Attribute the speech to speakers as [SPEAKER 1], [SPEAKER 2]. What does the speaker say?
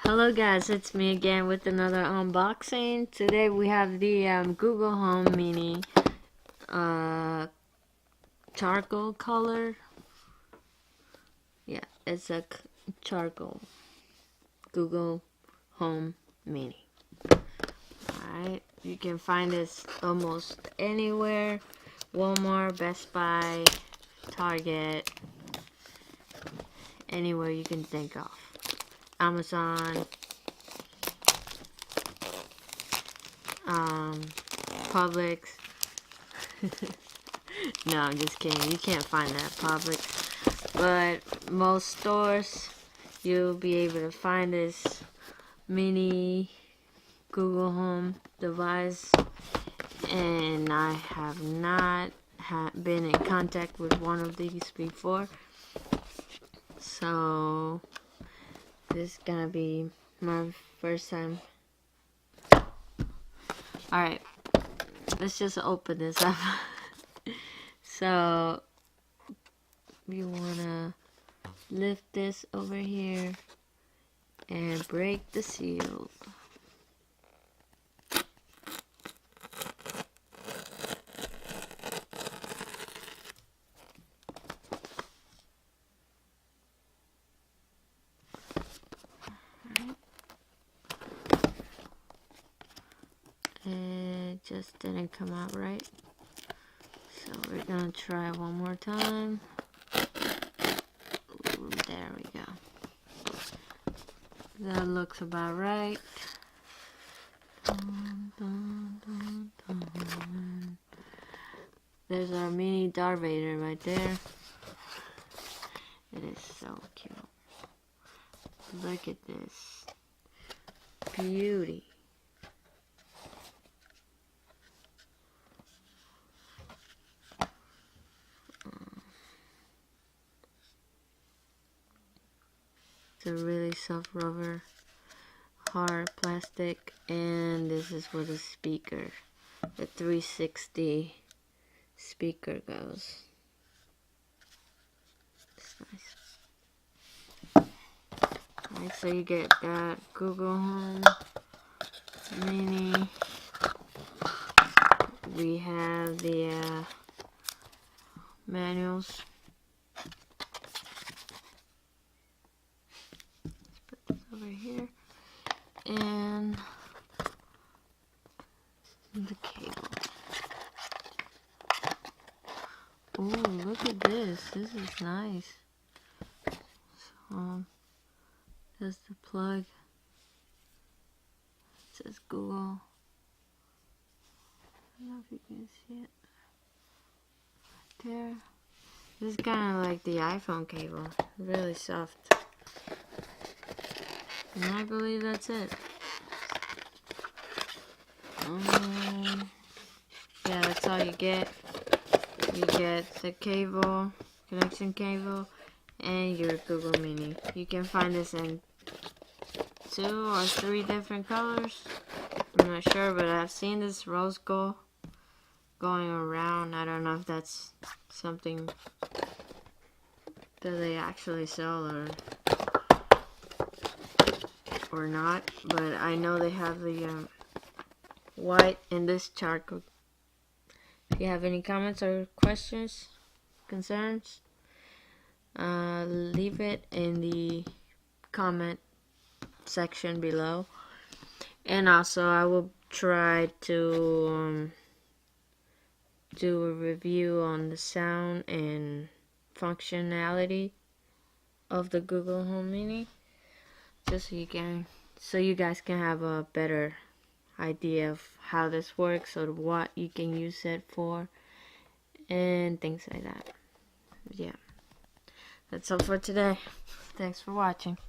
[SPEAKER 1] Hello guys, it's me again with another unboxing. Today we have the Google Home Mini charcoal color. Yeah, it's a charcoal Google Home Mini. Alright, you can find this almost anywhere. Walmart, Best Buy, Target, anywhere you can think of. Amazon, Publix. No, I'm just kidding. You can't find that at Publix. But most stores, you'll be able to find this mini Google Home device. And I have not been in contact with one of these before. So, this is gonna be my first time. Alright, let's just open this up. So, you wanna lift this over here and break the seal. It just didn't come out right. So we're gonna try one more time. Ooh, there we go. That looks about right. There's our mini Darth Vader right there. It is so cute. Look at this beauty. It's a really soft rubber, hard plastic, and this is where the speaker, the 360 speaker goes. It's nice. Alright, so you get that Google Home Mini. We have the manuals. Over here, and the cable. Oh, look at this. This is nice. So, there's the plug. It says Google. I don't know if you can see it. Right there. This is kind of like the iPhone cable. Really soft. And I believe that's it. Yeah, that's all you get. You get the cable, connection cable, and your Google Mini. You can find this in 2 or 3 different colors. I'm not sure, but I've seen this rose gold going around. I don't know if that's something that they actually sell or not, but I know they have the white and this charcoal. If you have any comments or questions, concerns, leave it in the comment section below. And also I will try to do a review on the sound and functionality of the Google Home Mini, just so you guys can have a better idea of how this works or what you can use it for and things like that. Yeah, that's all for today. Thanks for watching.